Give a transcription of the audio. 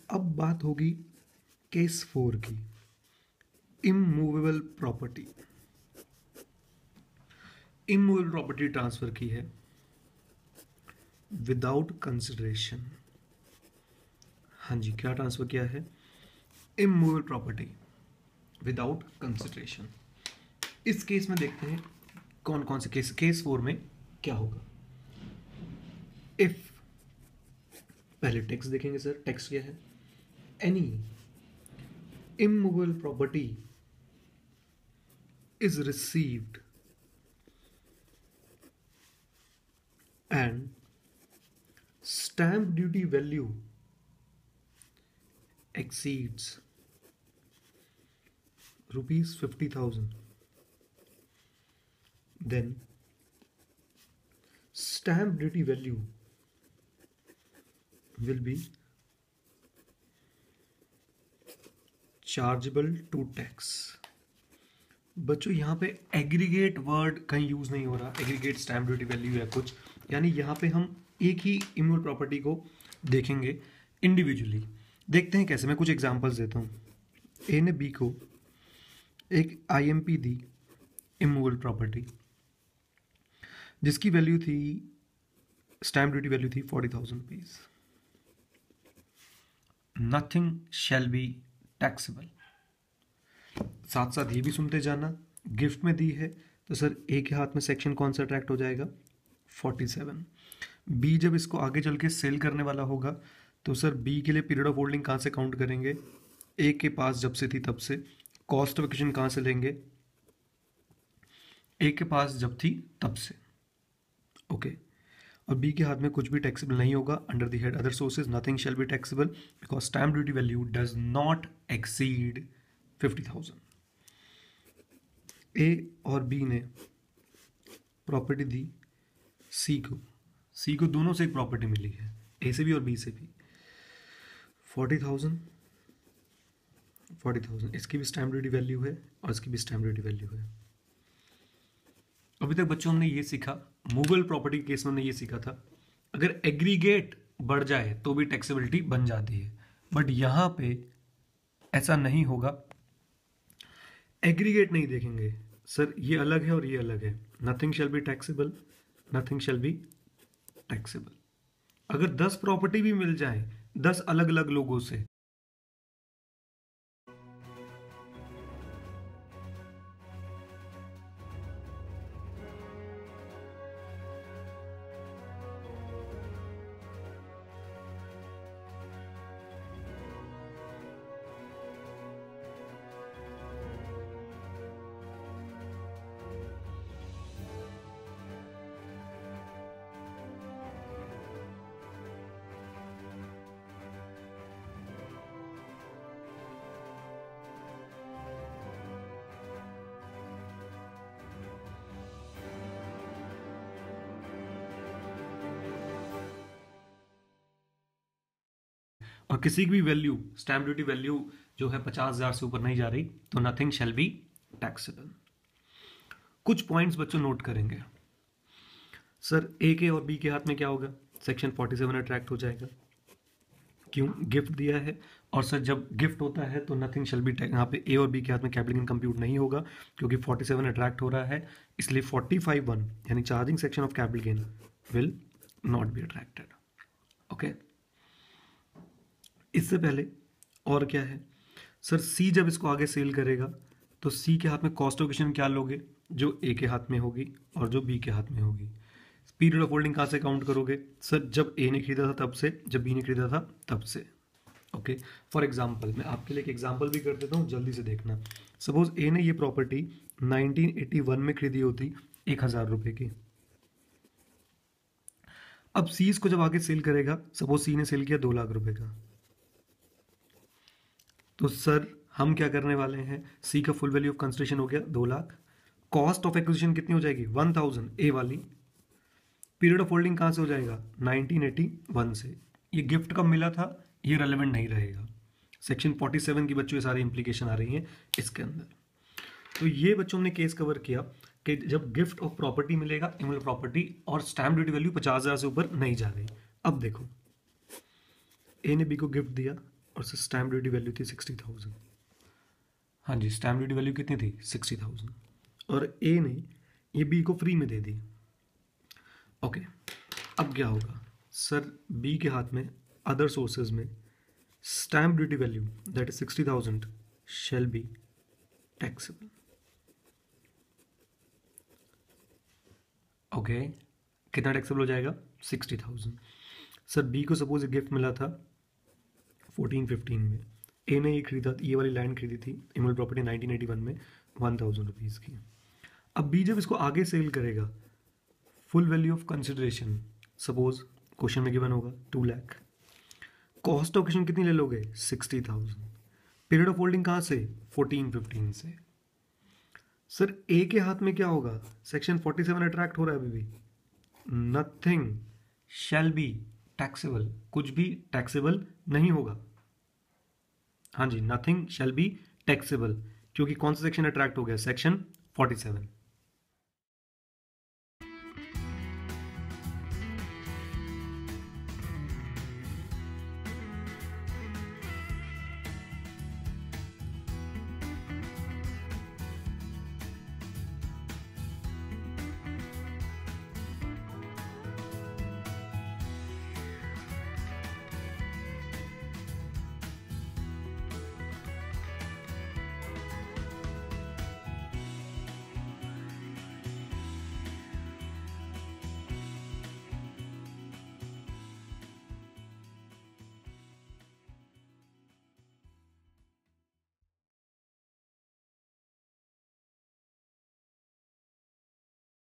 अब बात होगी केस 4 की, immovable property. Immovable property transfer की है विदाउट कंसिडरेशन। हाँ जी, क्या ट्रांसफर किया है? Immovable property without consideration. इस केस में देखते हैं कौन कौन से केस 4 में क्या होगा। इफ, पहले टेक्स्ट देखेंगे सर, टेक्स्ट क्या है? Any immovable property is received and stamp duty value exceeds rupees 50,000, then stamp duty value will be chargeable to tax. बच्चों यहाँ पे एग्रीगेट वर्ड कहीं यूज नहीं हो रहा, एग्रीगेट स्टैम्प ड्यूटी वैल्यू या कुछ, यानी यहाँ पे हम एक ही इमूवेबल प्रॉपर्टी को देखेंगे इंडिविजुअली। देखते हैं कैसे, मैं कुछ एग्जांपल्स देता हूँ। ए ने बी को एक आईएमपी दी इमूवेबल प्रॉपर्टी, जिसकी वैल्यू थी, स्टैम्प ड्यूटी वैल्यू थी 40,000 rupees. Nothing shall be taxable. साथ साथ ये भी सुनते जाना, गिफ्ट में दी है तो सर ए के हाथ में सेक्शन कौन सा अट्रैक्ट हो जाएगा? 47। बी जब इसको आगे चल के सेल करने वाला होगा तो सर बी के लिए पीरियड ऑफ होल्डिंग कहाँ से काउंट करेंगे? ए के पास जब से थी तब से। कॉस्ट ऑफ एक्विजिशन कहाँ से लेंगे? ए के पास जब थी तब से। ओके, और बी के हाथ में कुछ भी टैक्सेबल नहीं होगा। Under the head other sources nothing shall be taxable because stamp duty value does not exceed 50,000। ए और बी ने प्रॉपर्टी दी सी को, सी को दोनों से एक प्रॉपर्टी मिली है, ए से भी और बी से भी। 40,000 इसकी भी स्टैम्प ड्यूटी वैल्यू है और इसकी भी स्टैम्प ड्यूटी वैल्यू है। अभी तक बच्चों हमने ये सीखा, मूवेबल प्रॉपर्टी के केस में हमने ये सीखा था, अगर एग्रीगेट बढ़ जाए तो भी टैक्सेबिलिटी बन जाती है, बट यहां पे ऐसा नहीं होगा। एग्रीगेट नहीं देखेंगे सर, ये अलग है और ये अलग है। Nothing shall be taxable, nothing shall be taxable. अगर 10 प्रॉपर्टी भी मिल जाए 10 अलग अलग लोगों से, और किसी की भी वैल्यू, स्टैम्प ड्यूटी वैल्यू जो है 50,000 से ऊपर नहीं जा रही तो नथिंग शैल बी टैक्सेबल। कुछ पॉइंट्स बच्चों नोट करेंगे। सर ए के और बी के हाथ में क्या होगा? सेक्शन 47 अट्रैक्ट हो जाएगा। क्यों? गिफ्ट दिया है। और सर जब गिफ्ट होता है तो नथिंग शैल बी, यहाँ पे ए और बी के हाथ में कैपिटल गेन कंप्यूट नहीं होगा क्योंकि 47 अट्रैक्ट हो रहा है, इसलिए 45(1) यानी charging section of capital gain will not be attracted. Okay, इससे पहले और क्या है सर, सी जब इसको आगे सेल करेगा तो सी के हाथ में कॉस्ट ऑफ एक्विजिशन क्या लोगे? जो ए के हाथ में होगी और जो बी के हाथ में होगी। पीरियड ऑफ होल्डिंग कहाँ से काउंट करोगे? सर जब ए ने खरीदा था तब से, जब बी ने खरीदा था तब से। ओके, फॉर एग्जाम्पल मैं आपके लिए एक एग्जाम्पल भी कर देता हूँ, जल्दी से देखना। सपोज ए ने ये प्रॉपर्टी 1981 में खरीदी होती 1,000 रुपये की। अब सी इसको जब आगे सेल करेगा, सपोज सी ने सेल किया 2 लाख रुपए का, तो सर हम क्या करने वाले हैं, सी का फुल वैल्यू ऑफ कंसिडरेशन हो गया 2 लाख, कॉस्ट ऑफ एक्विजिशन कितनी हो जाएगी? 1,000 ए वाली। पीरियड ऑफ होल्डिंग कहाँ से हो जाएगा? 1981 से। ये गिफ्ट कब मिला था ये रेलेवेंट नहीं रहेगा, सेक्शन 47 की बच्चों ये सारी इंप्लीकेशन आ रही हैं इसके अंदर। तो ये बच्चों ने केस कवर किया कि जब गिफ्ट ऑफ प्रॉपर्टी मिलेगा, इमूवेबल प्रॉपर्टी, और स्टैम्प ड्यूटी वैल्यू 50,000 से ऊपर नहीं जा रही। अब देखो, ए ने बी को गिफ्ट दिया और स्टैम्प ड्यूटी वैल्यू थी 60,000। हाँ जी, स्टैम्प ड्यूटी वैल्यू कितनी थी? 60,000। और ए ने ये बी को फ्री में दे दी। ओके, अब क्या होगा सर? बी के हाथ में अदर सोर्सेज में stamp duty value that is 60,000 shall be taxable. Okay, कितना टैक्सेबल हो जाएगा? 60,000। सर बी को सपोज गिफ्ट मिला था 14-15 में, ए ने ये खरीदा, ये वाली लैंड खरीदी थी इमूवेबल प्रॉपर्टी 1981 में 1,000 रुपीज़ की। अब बी जब इसको आगे सेल करेगा, full value of consideration suppose question में गिवन होगा 2 लाख। कॉस्ट ऑफ एक्विजिशन कितनी ले लोगे? 60,000। पीरियड ऑफ होल्डिंग कहाँ से? 14-15 से। सर ए के हाथ में क्या होगा? सेक्शन 47 अट्रैक्ट हो रहा है अभी भी। नथिंग शैल बी टैक्सेबल, कुछ भी टैक्सेबल नहीं होगा। हाँ जी, नथिंग शैल बी टैक्सेबल, क्योंकि कौन सा सेक्शन अट्रैक्ट हो गया? सेक्शन 47।